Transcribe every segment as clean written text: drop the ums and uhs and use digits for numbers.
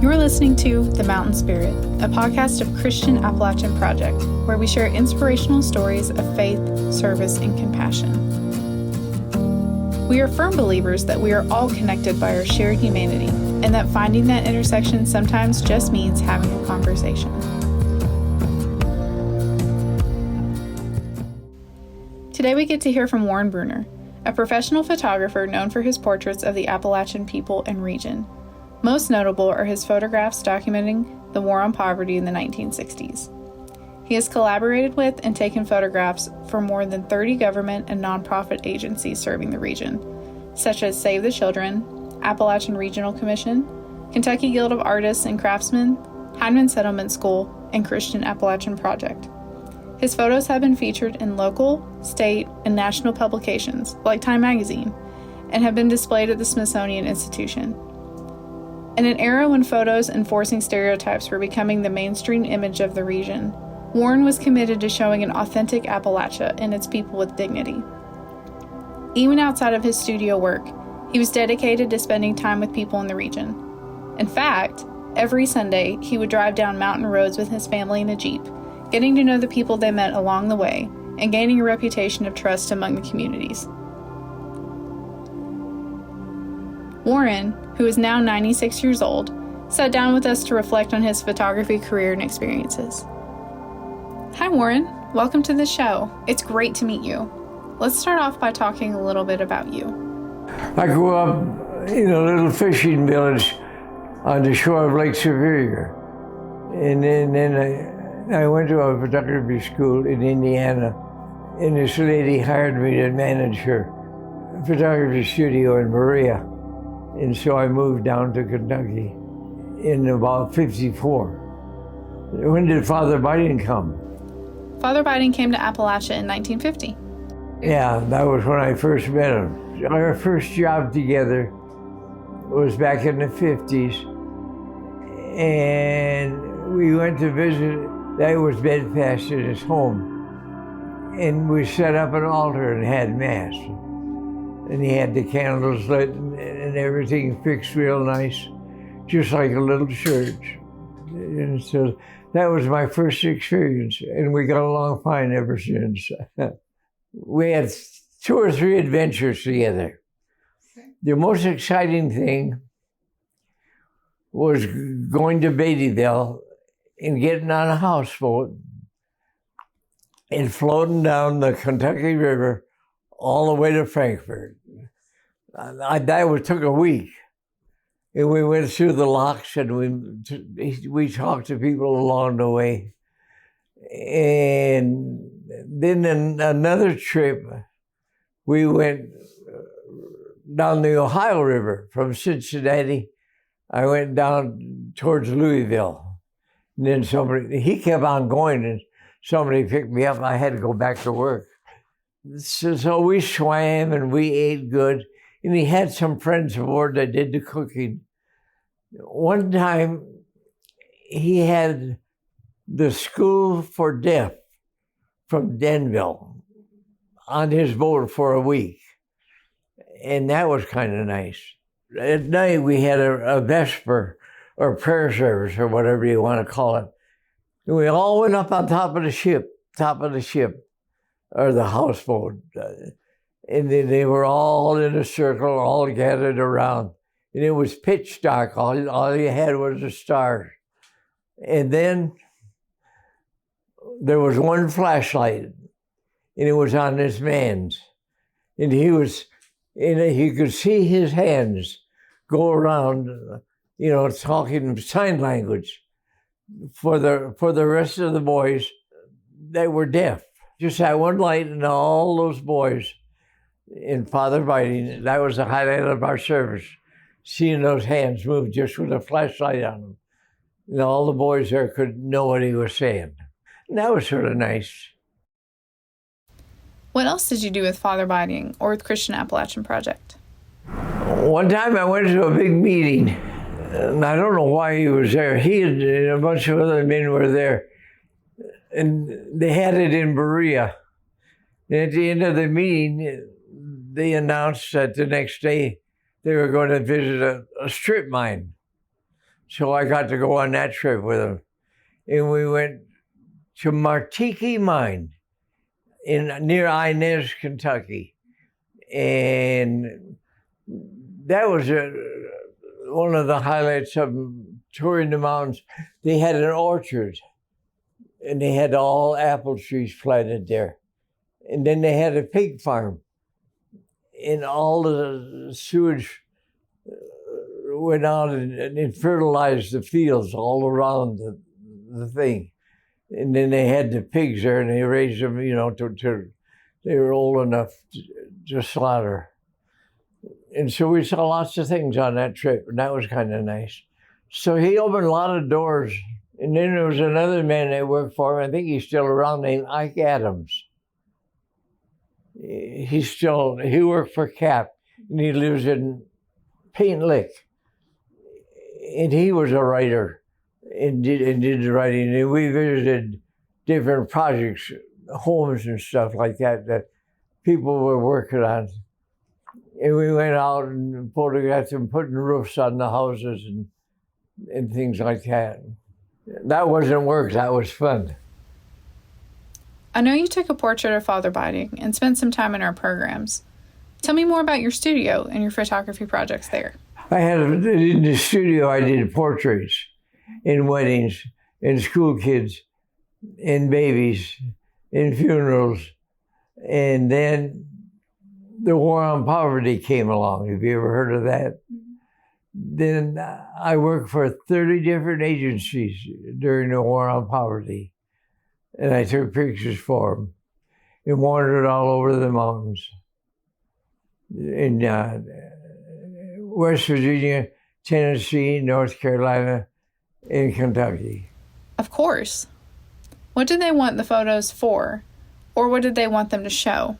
You're listening to The Mountain Spirit, a podcast of Christian Appalachian Project, where we share inspirational stories of faith, service, and compassion. We are firm believers that we are all connected by our shared humanity, and that finding that intersection sometimes just means having a conversation. Today we get to hear from Warren Brunner, a professional photographer known for his portraits of the Appalachian people and region. Most notable are his photographs documenting the war on poverty in the 1960s. He has collaborated with and taken photographs for more than 30 government and nonprofit agencies serving the region, such as Save the Children, Appalachian Regional Commission, Kentucky Guild of Artists and Craftsmen, Hyndman Settlement School, and Christian Appalachian Project. His photos have been featured in local, state, and national publications like Time magazine, and have been displayed at the Smithsonian Institution. In an era when photos enforcing stereotypes were becoming the mainstream image of the region, Warren was committed to showing an authentic Appalachia and its people with dignity. Even outside of his studio work, he was dedicated to spending time with people in the region. In fact, every Sunday, he would drive down mountain roads with his family in a Jeep, getting to know the people they met along the way, and gaining a reputation of trust among the communities. Warren, who is now 96 years old, sat down with us to reflect on his photography career and experiences. Hi, Warren. Welcome to the show. It's great to meet you. Let's start off by talking a little bit about you. I grew up in a little fishing village on the shore of Lake Superior. And then I went to a photography school in Indiana, and this lady hired me to manage her photography studio in Berea. And so I moved down to Kentucky in about 54. When did Father Beiting come? Father Beiting came to Appalachia in 1950. Yeah, that was when I first met him. Our first job together was back in the 50s. And we went to visit, that was Bedfast in his home. And we set up an altar and had Mass. And he had the candles lit and everything fixed real nice, just like a little church. And so that was my first experience, and we got along fine ever since. We had 2 or 3 adventures together. The most exciting thing was going to Beiting and getting on a houseboat and floating down the Kentucky River all the way to Frankfort. That took a week. And we went through the locks and we talked to people along the way. And then in another trip, we went down the Ohio River from Cincinnati. I went down towards Louisville. And then he kept on going and somebody picked me up. I had to go back to work. So we swam and we ate good. And he had some friends aboard that did the cooking. One time, he had the School for Deaf from Denville on his boat for a week. And that was kind of nice. At night, we had a vesper or prayer service or whatever you want to call it. And we all went up on top of the ship, or the houseboat. And then they were all in a circle, all gathered around. And it was pitch dark. All you had was the stars. And then there was one flashlight, and it was on this man's. And he could see his hands go around, talking sign language for the rest of the boys that were deaf. Just that one light and all those boys. In Father Beiting, that was the highlight of our service, seeing those hands move just with a flashlight on them. And all the boys there could know what he was saying. And that was sort of nice. What else did you do with Father Beiting or with Christian Appalachian Project? One time I went to a big meeting, and I don't know why he was there. He and a bunch of other men were there, and they had it in Berea. And at the end of the meeting, they announced that the next day they were going to visit a strip mine. So I got to go on that trip with him. And we went to Martiki Mine near Inez, Kentucky. And that was one of the highlights of touring the mountains. They had an orchard, and they had all apple trees planted there. And then they had a pig farm, and all the sewage went out and fertilized the fields all around the thing. And then they had the pigs there, and they raised them, they were old enough to slaughter. And so we saw lots of things on that trip, and that was kind of nice. So he opened a lot of doors. And then there was another man that worked for him, I think he's still around, named Ike Adams. He worked for CAP, and he lives in Paint Lick. And he was a writer and did the writing. And we visited different projects, homes and stuff like that people were working on. And we went out and photographed them putting roofs on the houses and things like that. That wasn't work, that was fun. I know you took a portrait of Father Beiting and spent some time in our programs. Tell me more about your studio and your photography projects there. In the studio, I did portraits in weddings, in school kids, in babies, in funerals. And then the War on Poverty came along. Have you ever heard of that? Then I worked for 30 different agencies during the War on Poverty. And I took pictures for them and wandered all over the mountains in West Virginia, Tennessee, North Carolina, and Kentucky. Of course. What did they want the photos for? Or what did they want them to show?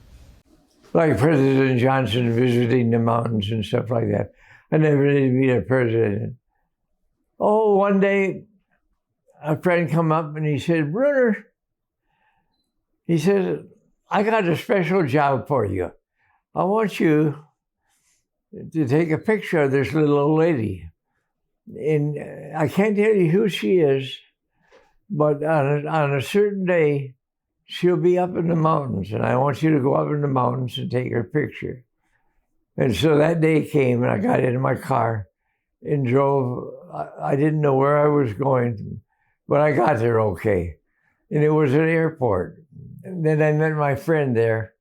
Like President Johnson visiting the mountains and stuff like that. I never did meet a president. Oh, one day, a friend come up and he said, Brunner, he said, I got a special job for you. I want you to take a picture of this little old lady. And I can't tell you who she is, but on a certain day, she'll be up in the mountains, and I want you to go up in the mountains and take her picture. And so that day came, and I got in my car and drove. I didn't know where I was going, but I got there okay. And it was an airport. And then I met my friend there.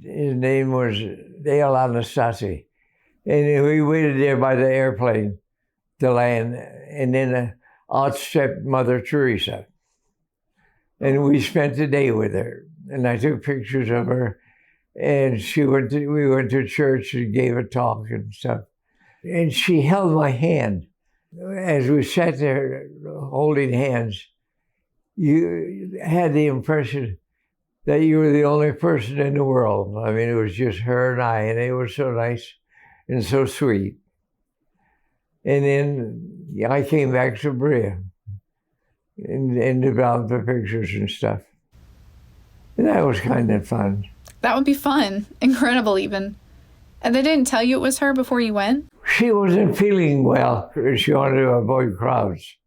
His name was Dale Anastasi. And we waited there by the airplane to land. And then out stepped Mother Teresa. And we spent the day with her. And I took pictures of her. And we went to church and gave a talk and stuff. And she held my hand. As we sat there holding hands, you had the impression that you were the only person in the world. I mean, it was just her and I, and it was so nice and so sweet. And then I came back to Brea and developed the pictures and stuff. And that was kind of fun. That would be fun. Incredible, even. And they didn't tell you it was her before you went? She wasn't feeling well. She wanted to avoid crowds.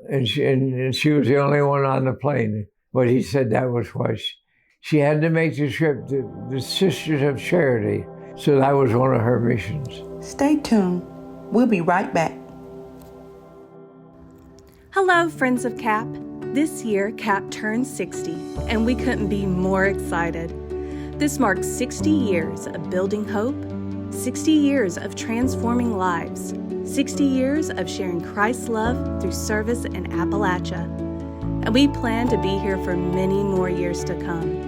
And she was the only one on the plane. But he said that was why she had to make the trip to the Sisters of Charity. So that was one of her missions. Stay tuned. We'll be right back. Hello, friends of CAP. This year, CAP turned 60, and we couldn't be more excited. This marks 60 years of building hope, 60 years of transforming lives, 60 years of sharing Christ's love through service in Appalachia. And we plan to be here for many more years to come.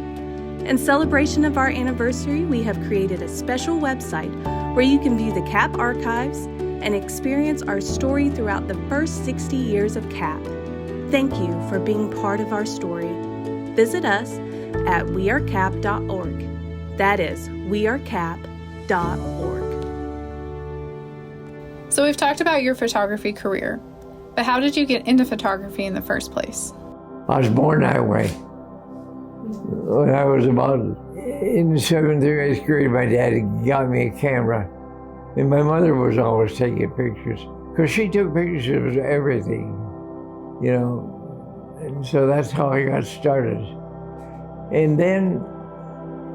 In celebration of our anniversary, we have created a special website where you can view the CAP archives and experience our story throughout the first 60 years of CAP. Thank you for being part of our story. Visit us at wearecap.org. That is wearecap.org. So we've talked about your photography career, but how did you get into photography in the first place? I was born that way. When I was about in the 7th or 8th grade, my dad got me a camera. And my mother was always taking pictures because she took pictures of everything, you know. And so that's how I got started. And then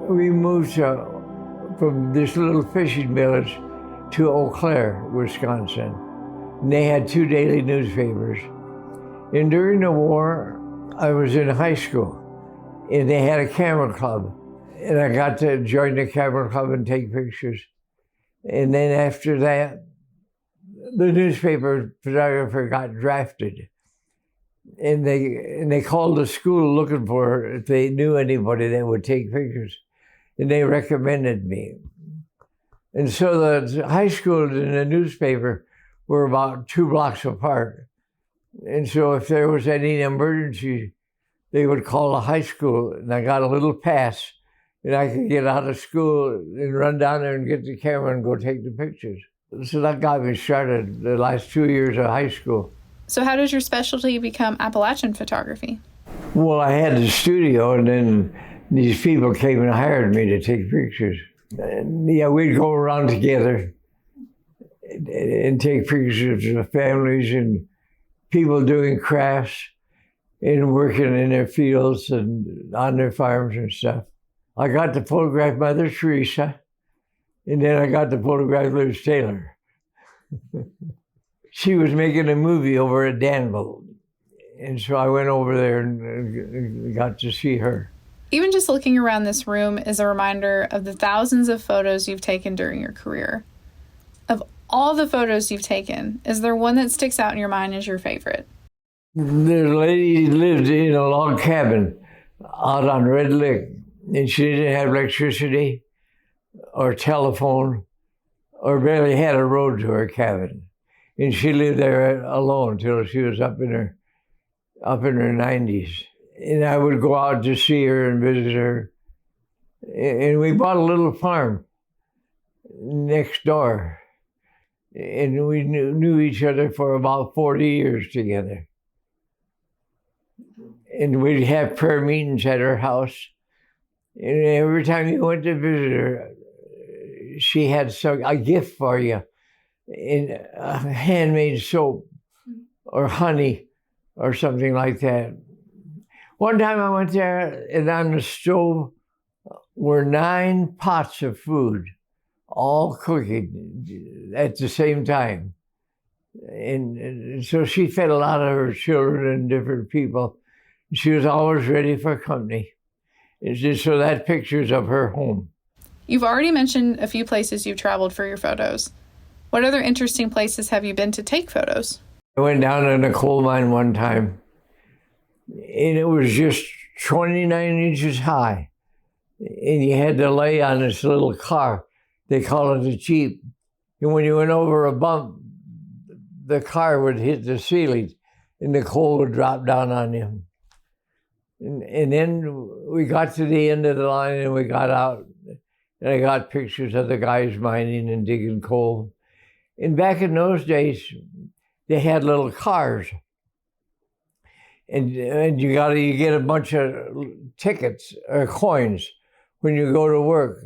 we moved from this little fishing village to Eau Claire, Wisconsin. And they had 2 daily newspapers. And during the war, I was in high school, and they had a camera club. And I got to join the camera club and take pictures. And then after that, the newspaper photographer got drafted. And they called the school looking for if they knew anybody that would take pictures. And they recommended me. And so the high school and the newspaper were about 2 blocks apart. And so if there was any emergency, they would call the high school, and I got a little pass, and I could get out of school and run down there and get the camera and go take the pictures. So that got me started the last 2 years of high school. So how did your specialty become Appalachian photography? Well, I had the studio, and then these people came and hired me to take pictures. And yeah, we'd go around together and take pictures of families and people doing crafts and working in their fields and on their farms and stuff. I got to photograph Mother Teresa, and then I got to photograph Liz Taylor. She was making a movie over at Danville, and so I went over there and got to see her. Even just looking around this room is a reminder of the thousands of photos you've taken during your career. Of all the photos you've taken, is there one that sticks out in your mind as your favorite? The lady lived in a log cabin out on Red Lick, and she didn't have electricity or telephone or barely had a road to her cabin. And she lived there alone till she was up in her 90s. And I would go out to see her and visit her. And we bought a little farm next door. And we knew each other for about 40 years together. And we'd have prayer meetings at her house. And every time you went to visit her, she had a gift for you in handmade soap or honey or something like that. One time I went there, and on the stove were 9 pots of food, all cooking at the same time. And so she fed a lot of her children and different people. She was always ready for company. So that picture's of her home. You've already mentioned a few places you've traveled for your photos. What other interesting places have you been to take photos? I went down in a coal mine one time, and it was just 29 inches high. And you had to lay on this little car. They call it a Jeep. And when you went over a bump, the car would hit the ceiling, and the coal would drop down on you. And then we got to the end of the line, and we got out, and I got pictures of the guys mining and digging coal. And back in those days, they had little cars. And you get a bunch of tickets or coins when you go to work.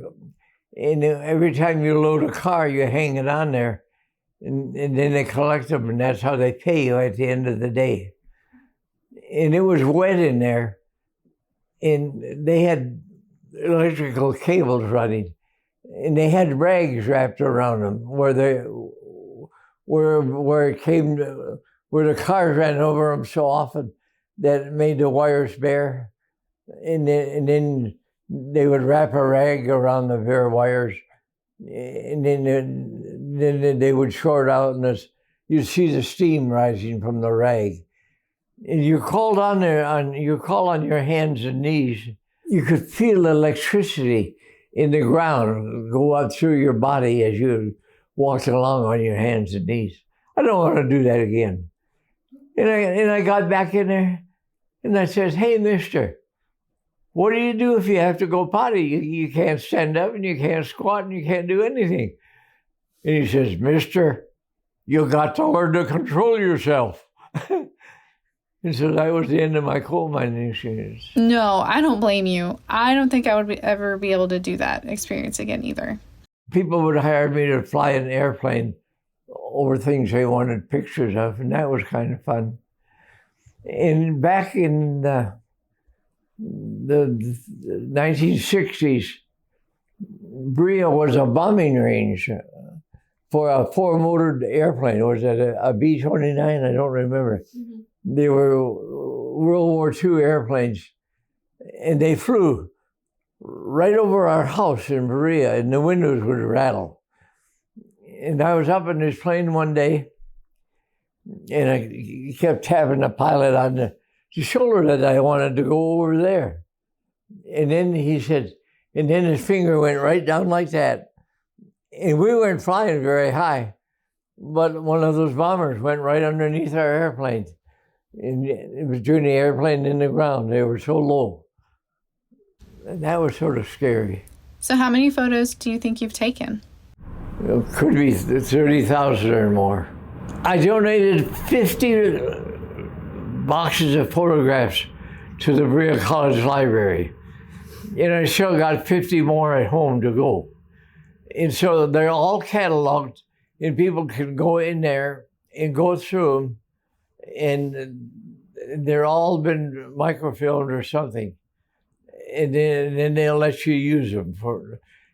And every time you load a car, you hang it on there. And then they collect them, and that's how they pay you at the end of the day. And it was wet in there. And they had electrical cables running. And they had rags wrapped around them where the cars ran over them so often that it made the wires bare. And then they would wrap a rag around the bare wires. And then they would short out, and you'd see the steam rising from the rag. And you called on your hands and knees. You could feel the electricity in the ground go up through your body as you walked along on your hands and knees. I don't want to do that again. And I got back in there, and I says, "Hey, mister, what do you do if you have to go potty? You can't stand up, and you can't squat, and you can't do anything." And he says, "Mister, you got to learn to control yourself." And so that was the end of my coal mining experience. No, I don't blame you. I don't think I would ever be able to do that experience again either. People would hire me to fly an airplane over things they wanted pictures of, and that was kind of fun. And back in the 1960s, Berea was a bombing range for a four-motored airplane. Was it a B-29? I don't remember. Mm-hmm. They were World War II airplanes, and they flew right over our house in Berea, and the windows would rattle. And I was up in this plane one day, and I kept tapping the pilot on the shoulder that I wanted to go over there. And then he said, and then his finger went right down like that. And we weren't flying very high, but one of those bombers went right underneath our airplane. And it was between the airplane and the ground. They were so low. And that was sort of scary. So how many photos do you think you've taken? It could be 30,000 or more. I donated 50 boxes of photographs to the Berea College Library. And I still got 50 more at home to go. And so they're all cataloged, and people can go in there and go through them, and they're all been microfilmed or something. And then they'll let you use them.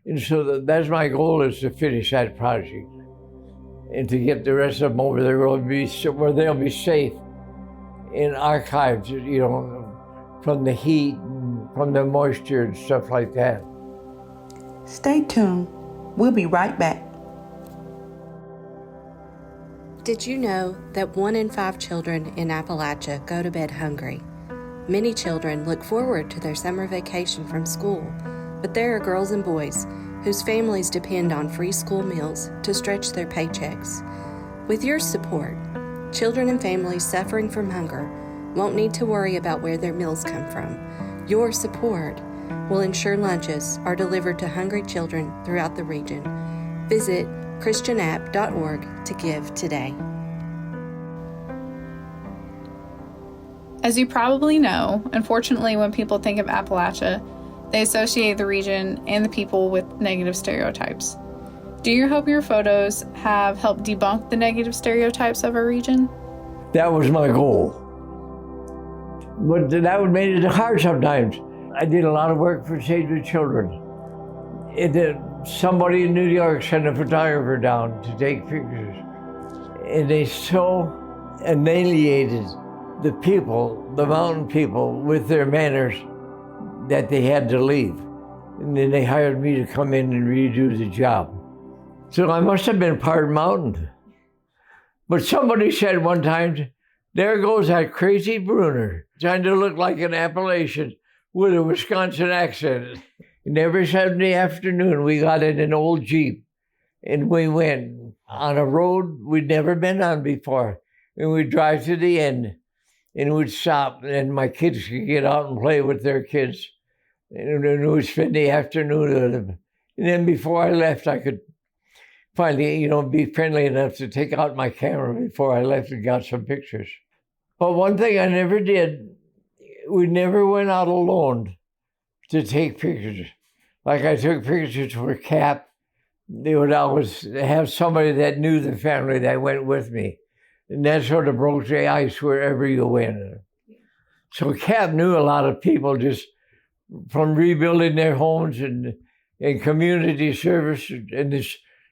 And so that's my goal, is to finish that project and to get the rest of them over there where they'll be safe and archived, you know, from the heat, and from the moisture and stuff like that. Stay tuned. We'll be right back. Did you know that 1 in 5 children in Appalachia go to bed hungry? Many children look forward to their summer vacation from school, but there are girls and boys whose families depend on free school meals to stretch their paychecks. With your support, children and families suffering from hunger won't need to worry about where their meals come from. Your support will ensure lunches are delivered to hungry children throughout the region. Visit christianapp.org to give today. As you probably know, unfortunately, when people think of Appalachia, they associate the region and the people with negative stereotypes. Do you hope your photos have helped debunk the negative stereotypes of our region? That was my goal. But that would make it hard sometimes. I did a lot of work for Save the Children. Somebody in New York sent a photographer down to take pictures. And they so annihilated the people, the mountain people, with their manners that they had to leave. And then they hired me to come in and redo the job. So I must have been part mountain. But somebody said one time, there goes that crazy Brunner, trying to look like an Appalachian with a Wisconsin accent. And every Saturday afternoon, we got in an old Jeep, and we went on a road we'd never been on before. And we'd drive to the end, and we'd stop, and my kids could get out and play with their kids. And we'd spend the afternoon with them. And then before I left, I could finally, be friendly enough to take out my camera before I left and got some pictures. But one thing I never did, we never went out alone to take pictures. Like I took pictures for Cap. They would always have somebody that knew the family that went with me. And that sort of broke the ice wherever you went. So Cap knew a lot of people just from rebuilding their homes and community service.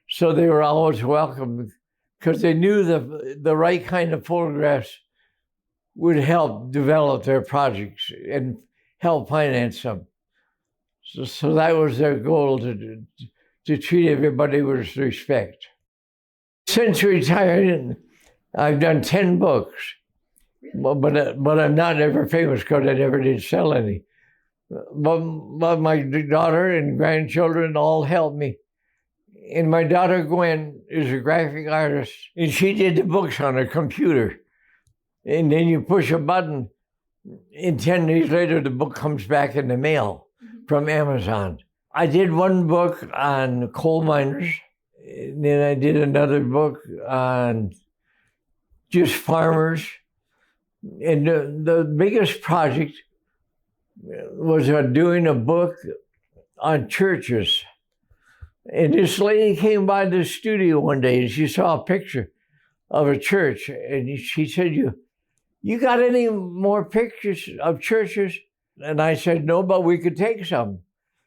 So they were always welcome because they knew the right kind of photographs would help develop their projects and help finance them. So that was their goal, to treat everybody with respect. Since retiring, I've done 10 books, but I'm not ever famous because I never did sell any. But my daughter and grandchildren all helped me. And my daughter Gwen is a graphic artist, and she did the books on her computer. And then you push a button, and 10 days later, the book comes back in the mail from Amazon. I did one book on coal miners, and then I did another book on just farmers. And the biggest project was doing a book on churches. And this lady came by the studio one day and she saw a picture of a church. And she said, you got any more pictures of churches? And I said, no, but we could take some.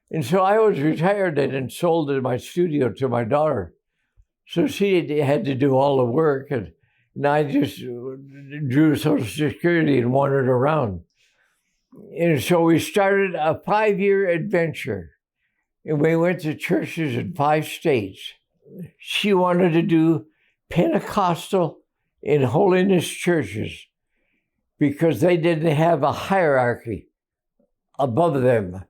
And so I was retired then and sold my studio to my daughter. So she had to do all the work. And I just drew Social Security and wandered around. And so we started a 5-year adventure. And we went to churches in 5 states. She wanted to do Pentecostal and holiness churches because they didn't have a hierarchy above them.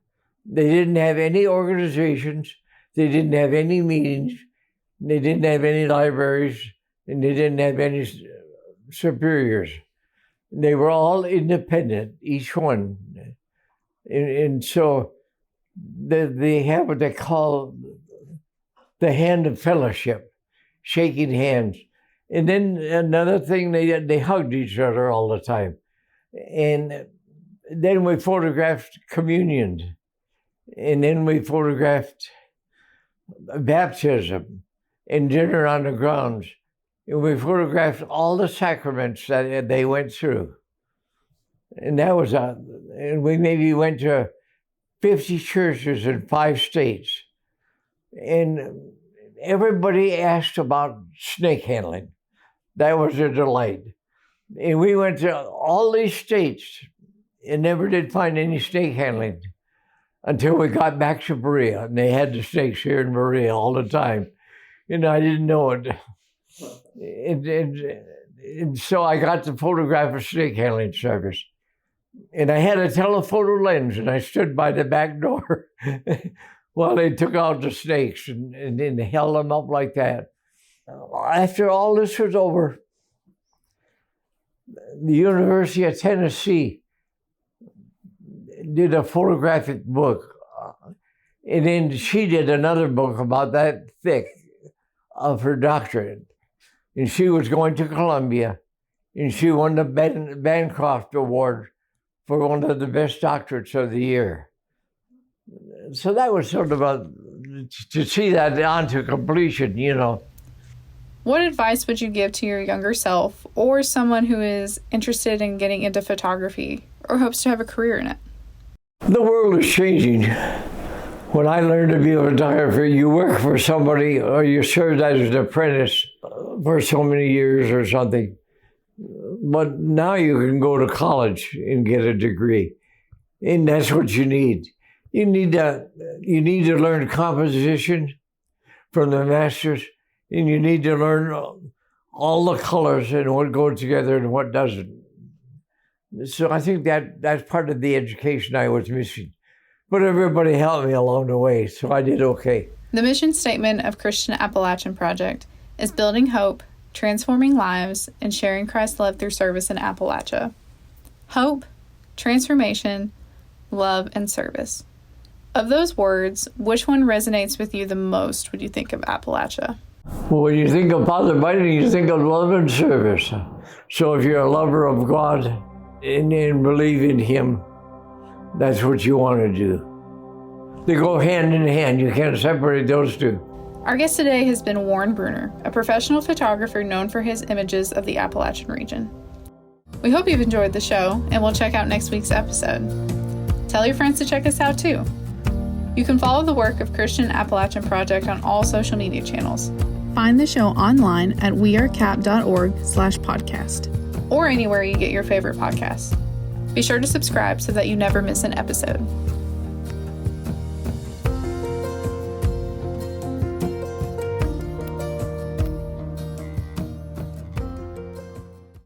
They didn't have any organizations. They didn't have any meetings. They didn't have any libraries. And they didn't have any superiors. They were all independent, each one. And so they have what they call the hand of fellowship, shaking hands. And then another thing, they hugged each other all the time. And then we photographed communion. And then we photographed baptism and dinner on the grounds. And we photographed all the sacraments that they went through. And that was and we maybe went to 50 churches in 5 states. And everybody asked about snake handling. That was a delight. And we went to all these states and never did find any snake handling until we got back to Berea. And they had the snakes here in Berea all the time. And I didn't know it. And so I got to photograph a snake handling service. And I had a telephoto lens, and I stood by the back door while they took out the snakes and then held them up like that. After all this was over, the University of Tennessee did a photographic book. And then she did another book about that thick of her doctorate. And she was going to Columbia, and she won the Bancroft Award for one of the best doctorates of the year. So that was sort of to see that on to completion, you know. What advice would you give to your younger self or someone who is interested in getting into photography or hopes to have a career in it? The world is changing. When I learned to be a photographer, you work for somebody or you served as an apprentice for so many years or something. But now you can go to college and get a degree. And that's what you need. You need to learn composition from the masters, and you need to learn all the colors and what goes together and what doesn't. So I think that's part of the education I was missing. But everybody helped me along the way, so I did okay. The mission statement of Christian Appalachian Project is building hope, transforming lives, and sharing Christ's love through service in Appalachia. Hope, transformation, love, and service. Of those words, which one resonates with you the most when you think of Appalachia? Well, when you think of Father Beiting, you think of love and service. So if you're a lover of God and believe in Him, that's what you want to do. They go hand in hand. You can't separate those two. Our guest today has been Warren Brunner, a professional photographer known for his images of the Appalachian region. We hope you've enjoyed the show, and we'll check out next week's episode. Tell your friends to check us out too. You can follow the work of Christian Appalachian Project on all social media channels. Find the show online at wearecap.org/podcast or anywhere you get your favorite podcasts. Be sure to subscribe so that you never miss an episode.